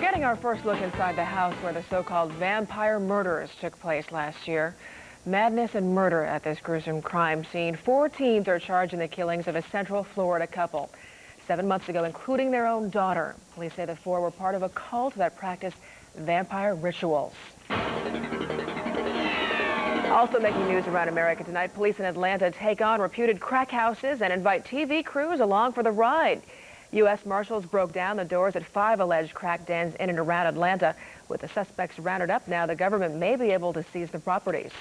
Getting our first look inside the house where the so-called vampire murders took place last year. Madness and murder at this gruesome crime scene. 4 teens are charged in the killings of a Central Florida couple 7 months ago, including their own daughter. Police say the 4 were part of a cult that practiced vampire rituals. Also making news around America tonight, police in Atlanta take on reputed crack houses and invite TV crews along for the ride. U.S. Marshals broke down the doors at 5 alleged crack dens in and around Atlanta. With the suspects rounded up now, the government may be able to seize the properties.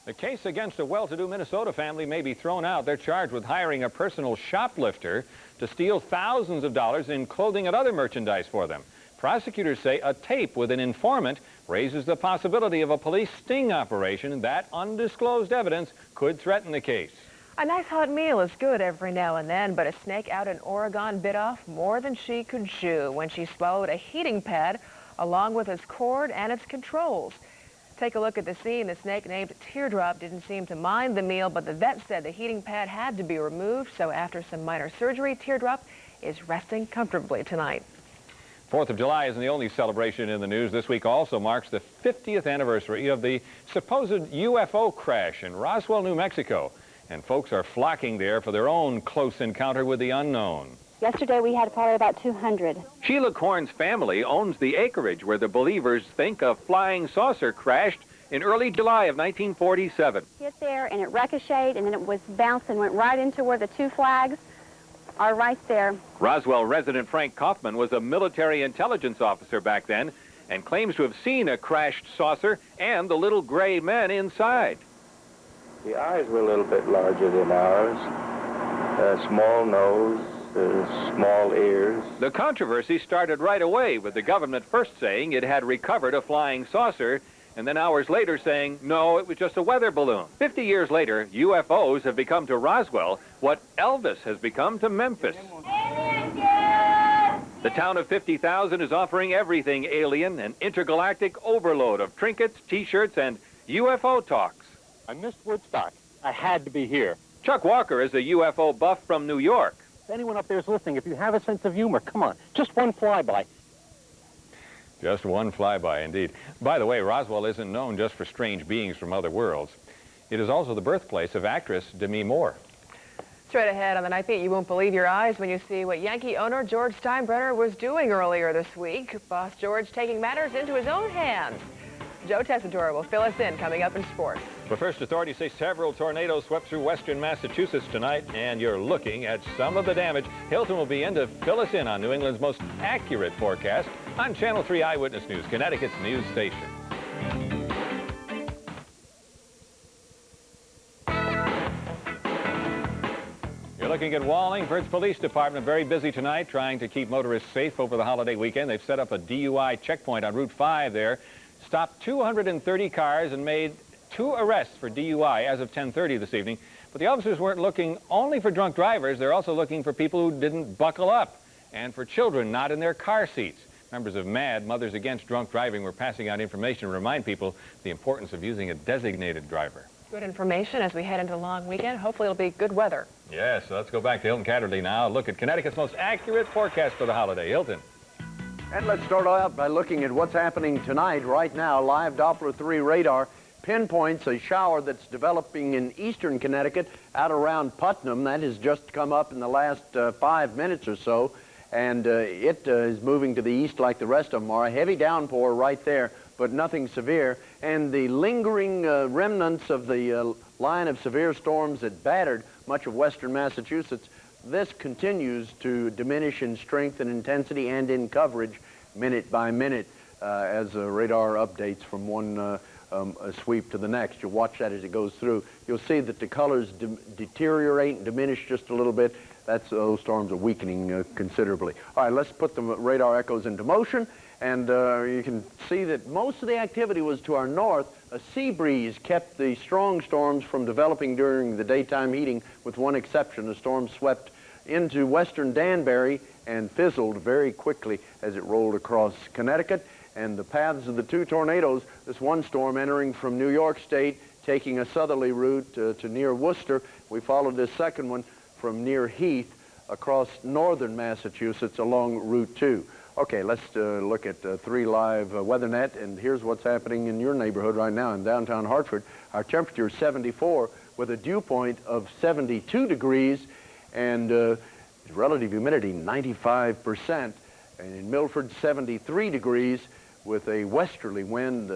The case against a well-to-do Minnesota family may be thrown out. They're charged with hiring a personal shoplifter to steal thousands of dollars in clothing and other merchandise for them. Prosecutors say a tape with an informant raises the possibility of a police sting operation. That undisclosed evidence could threaten the case. A nice hot meal is good every now and then, but a snake out in Oregon bit off more than she could chew when she swallowed a heating pad along with its cord and its controls. Take a look at the scene. The snake named Teardrop didn't seem to mind the meal, but the vet said the heating pad had to be removed, so after some minor surgery, Teardrop is resting comfortably tonight. 4th of July isn't the only celebration in the news. This week also marks the 50th anniversary of the supposed UFO crash in Roswell, New Mexico. And folks are flocking there for their own close encounter with the unknown. Yesterday we had probably about 200. Sheila Korn's family owns the acreage where the believers think a flying saucer crashed in early July of 1947. Hit there and it ricocheted and then it was bounced and went right into where the 2 flags are right there. Roswell resident Frank Kaufman was a military intelligence officer back then and claims to have seen a crashed saucer and the little gray men inside. The eyes were a little bit larger than ours, small nose, small ears. The controversy started right away with the government first saying it had recovered a flying saucer and then hours later saying, no, it was just a weather balloon. 50 years later, UFOs have become to Roswell what Elvis has become to Memphis. The town of 50,000 is offering everything alien, an intergalactic overload of trinkets, T-shirts, and UFO talks. I missed Woodstock. I had to be here. Chuck Walker is a UFO buff from New York. If anyone up there is listening, if you have a sense of humor, come on, just one flyby. Just one flyby, indeed. By the way, Roswell isn't known just for strange beings from other worlds. It is also the birthplace of actress Demi Moore. Straight ahead on the Night Beat, you won't believe your eyes when you see what Yankee owner George Steinbrenner was doing earlier this week. Boss George taking matters into his own hands. Joe Tessitore will fill us in coming up in sports. But first, authorities say several tornadoes swept through western Massachusetts tonight, and you're looking at some of the damage. Hilton will be in to fill us in on New England's most accurate forecast on Channel 3 Eyewitness News, Connecticut's news station. You're looking at Wallingford's Police Department, very busy tonight, trying to keep motorists safe over the holiday weekend. They've set up a DUI checkpoint on Route 5 there, stopped 230 cars and made 2 arrests for DUI as of 10:30 this evening. But the officers weren't looking only for drunk drivers. They're also looking for people who didn't buckle up and for children not in their car seats. Members of MAD, Mothers Against Drunk Driving, were passing out information to remind people the importance of using a designated driver. Good information as we head into the long weekend. Hopefully it'll be good weather. Yes, so let's go back to Hilton Kaderli now. Look at Connecticut's most accurate forecast for the holiday. Hilton. And let's start out by looking at what's happening tonight. Right now, live Doppler 3 radar pinpoints a shower that's developing in eastern Connecticut out around Putnam. That has just come up in the last 5 minutes or so, and it is moving to the east like the rest of them are. A heavy downpour right there, but nothing severe. And the lingering remnants of the line of severe storms that battered much of western Massachusetts, this continues to diminish in strength and intensity and in coverage minute by minute as radar updates from one sweep to the next. You'll watch that as it goes through. You'll see that the colors deteriorate and diminish just a little bit. Those storms are weakening considerably. All right, let's put the radar echoes into motion. And you can see that most of the activity was to our north. A sea breeze kept the strong storms from developing during the daytime heating, with one exception. The storm swept into western Danbury and fizzled very quickly as it rolled across Connecticut. And the paths of the 2 tornadoes, this one storm entering from New York State, taking a southerly route to near Worcester. We followed this second one from near Heath across northern Massachusetts along Route 2. Okay, let's look at 3 Live WeatherNet, and here's what's happening in your neighborhood right now in downtown Hartford. Our temperature is 74 with a dew point of 72 degrees, and relative humidity 95%. And in Milford, 73 degrees with a westerly wind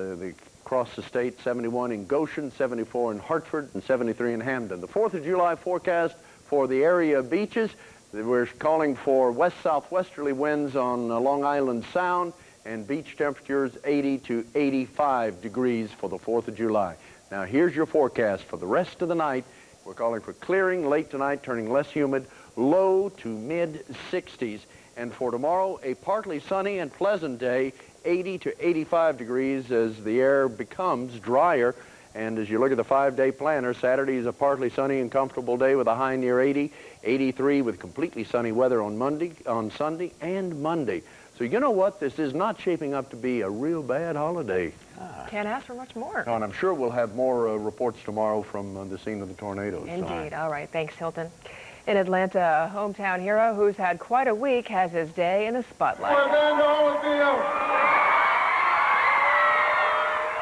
across the state, 71 in Goshen, 74 in Hartford, and 73 in Hamden. The 4th of July forecast for the area beaches, we're calling for west-southwesterly winds on Long Island Sound, and beach temperatures 80 to 85 degrees for the 4th of July. Now here's your forecast for the rest of the night. We're calling for clearing late tonight, turning less humid, low to mid-60s. And for tomorrow, a partly sunny and pleasant day, 80 to 85 degrees as the air becomes drier. And as you look at the 5-day planner, Saturday is a partly sunny and comfortable day with a high near 80, 83 with completely sunny weather on Sunday and Monday. So you know what? This is not shaping up to be a real bad holiday. Can't ask for much more. No, and I'm sure we'll have more reports tomorrow from the scene of the tornadoes. Indeed. All right. Thanks, Hilton. In Atlanta, a hometown hero who's had quite a week has his day in the spotlight.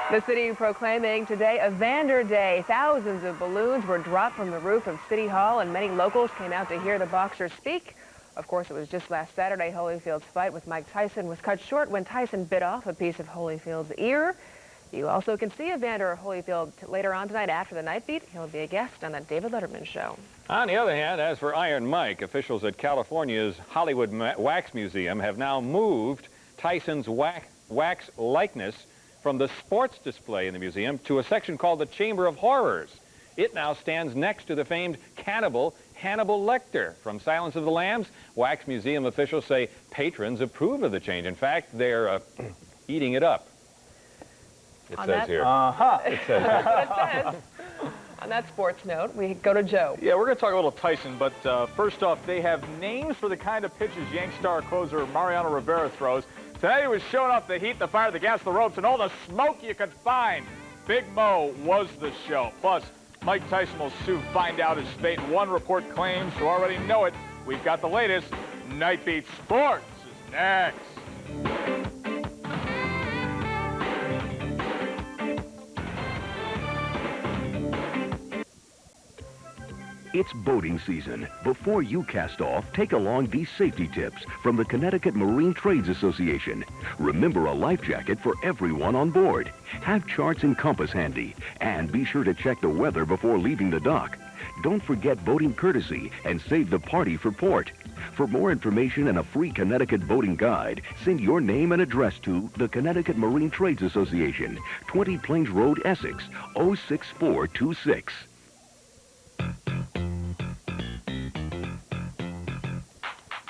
The city proclaiming today Evander Day. Thousands of balloons were dropped from the roof of City Hall, and many locals came out to hear the boxer speak. Of course, it was just last Saturday Holyfield's fight with Mike Tyson was cut short when Tyson bit off a piece of Holyfield's ear. You also can see Evander Holyfield later on tonight after the Night Beat. He'll be a guest on the David Letterman Show. On the other hand, as for Iron Mike, officials at California's Hollywood Wax Museum have now moved Tyson's wax likeness from the sports display in the museum to a section called the Chamber of Horrors. It now stands next to the famed cannibal Hannibal Lecter. From Silence of the Lambs, Wax Museum officials say patrons approve of the change. In fact, they're eating it up. It says here. It says. That's what it says. On that sports note, we go to Joe. Yeah, we're going to talk a little Tyson, but first off, they have names for the kind of pitches Yank star closer Mariano Rivera throws. Tonight he was showing off the heat, the fire, the gas, the ropes, and all the smoke you could find. Big Mo was the show. Plus, Mike Tyson will soon find out his fate. One report claims, you already know it. We've got the latest. Night Beat Sports is next. It's boating season. Before you cast off, take along these safety tips from the Connecticut Marine Trades Association. Remember a life jacket for everyone on board. Have charts and compass handy, and be sure to check the weather before leaving the dock. Don't forget boating courtesy and save the party for port. For more information and a free Connecticut boating guide, send your name and address to the Connecticut Marine Trades Association, 20 Plains Road, Essex, 06426.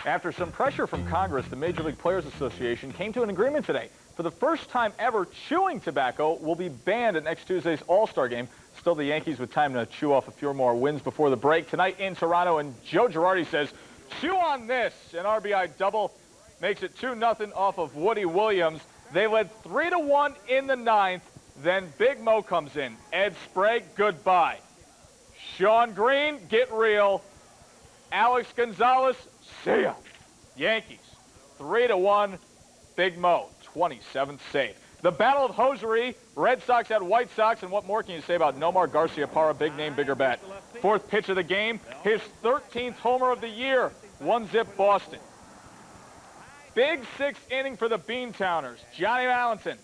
After some pressure from Congress, the Major League Players Association came to an agreement today. For the first time ever, chewing tobacco will be banned at next Tuesday's All-Star game. Still, the Yankees with time to chew off a few more wins before the break. Tonight in Toronto, and Joe Girardi says, chew on this. An RBI double makes it 2-0 off of Woody Williams. They led 3-1 in the 9th. Then Big Mo comes in. Ed Sprague, goodbye. Sean Green, get real. Alex Gonzalez, see ya. Yankees, 3-1. Big Mo, 27th save. The Battle of Hosiery, Red Sox at White Sox, and what more can you say about Nomar Garciaparra, big name, bigger bat. 4th pitch of the game, his 13th homer of the year, 1-zip Boston. Big 6th inning for the Beantowners. Johnny Allenton,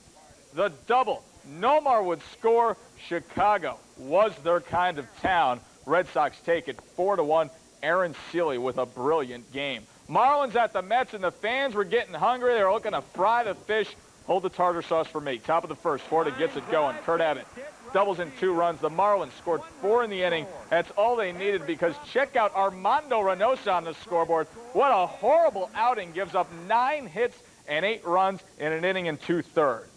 the double. Nomar would score. Chicago was their kind of town. Red Sox take it 4-1. Aaron Seeley with a brilliant game. Marlins at the Mets, and the fans were getting hungry. They were looking to fry the fish. Hold the tartar sauce for me. Top of the first, Florida gets it going. Kurt Abbott doubles in 2 runs. The Marlins scored 4 in the inning. That's all they needed, because check out Armando Reynosa on the scoreboard. What a horrible outing. Gives up 9 hits and 8 runs in an inning and 2/3.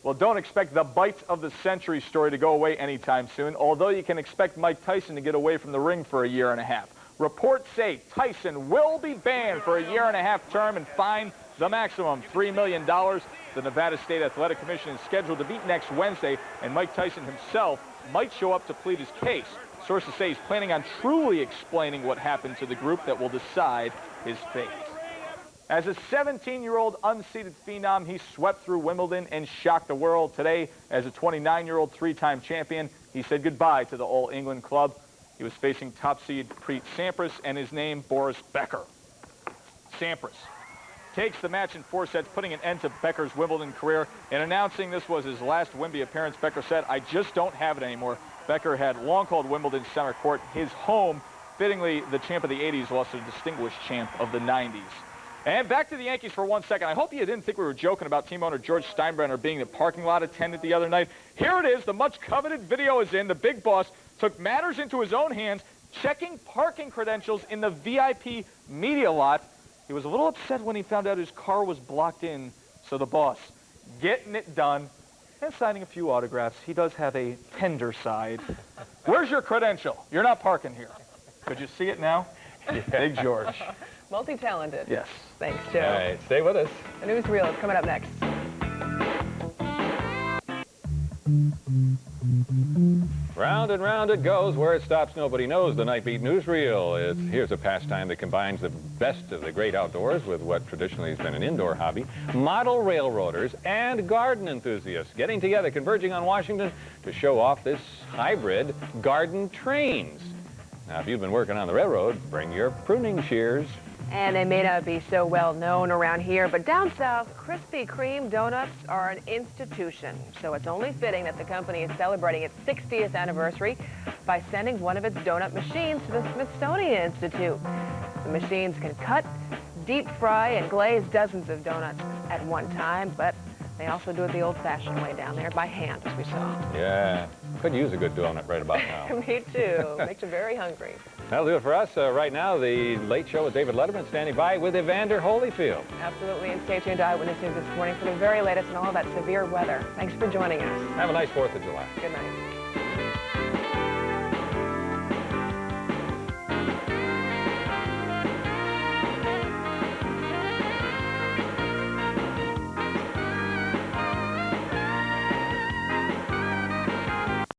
Well, don't expect the bites of the century story to go away anytime soon, although you can expect Mike Tyson to get away from the ring for a year and a half. Reports say Tyson will be banned for a year-and-a-half term and fined the maximum $3 million. The Nevada State Athletic Commission is scheduled to meet next Wednesday, and Mike Tyson himself might show up to plead his case. Sources say he's planning on truly explaining what happened to the group that will decide his fate. As a 17-year-old unseeded phenom, he swept through Wimbledon and shocked the world. Today, as a 29-year-old three-time champion, he said goodbye to the All England club. He was facing top seed Preet Sampras and his name, Boris Becker. Sampras takes the match in 4 sets, putting an end to Becker's Wimbledon career. And announcing this was his last Wimby appearance, Becker said, "I just don't have it anymore." Becker had long called Wimbledon center court his home. Fittingly, the champ of the 80s lost to the distinguished champ of the 90s. And back to the Yankees for 1 second. I hope you didn't think we were joking about team owner George Steinbrenner being the parking lot attendant the other night. Here it is. The much-coveted video is in. The big boss took matters into his own hands, checking parking credentials in the VIP media lot. He was a little upset when he found out his car was blocked in, so the boss getting it done and signing a few autographs. He does have a tender side. Where's your credential? You're not parking here. Could you see it now? Yeah. Big George. Multi-talented. Yes. Thanks, Joe. All right, stay with us. The newsreel is coming up next. Round and round it goes. Where it stops, nobody knows. The NightBEAT newsreel. Here's a pastime that combines the best of the great outdoors with what traditionally has been an indoor hobby. Model railroaders and garden enthusiasts getting together, converging on Washington to show off this hybrid garden trains. Now, if you've been working on the railroad, bring your pruning shears. And they may not be so well known around here, but down south, Krispy Kreme donuts are an institution. So it's only fitting that the company is celebrating its 60th anniversary by sending one of its donut machines to the Smithsonian Institute. The machines can cut, deep fry, and glaze dozens of donuts at one time, but they also do it the old-fashioned way down there by hand, as we saw. Yeah, could use a good donut right about now. Me too. Makes you very hungry. That'll do it for us. Right now, the Late Show with David Letterman standing by with Evander Holyfield. Absolutely, and stay tuned to Eyewitness News this morning for the very latest and all of that severe weather. Thanks for joining us. Have a nice 4th of July. Good night.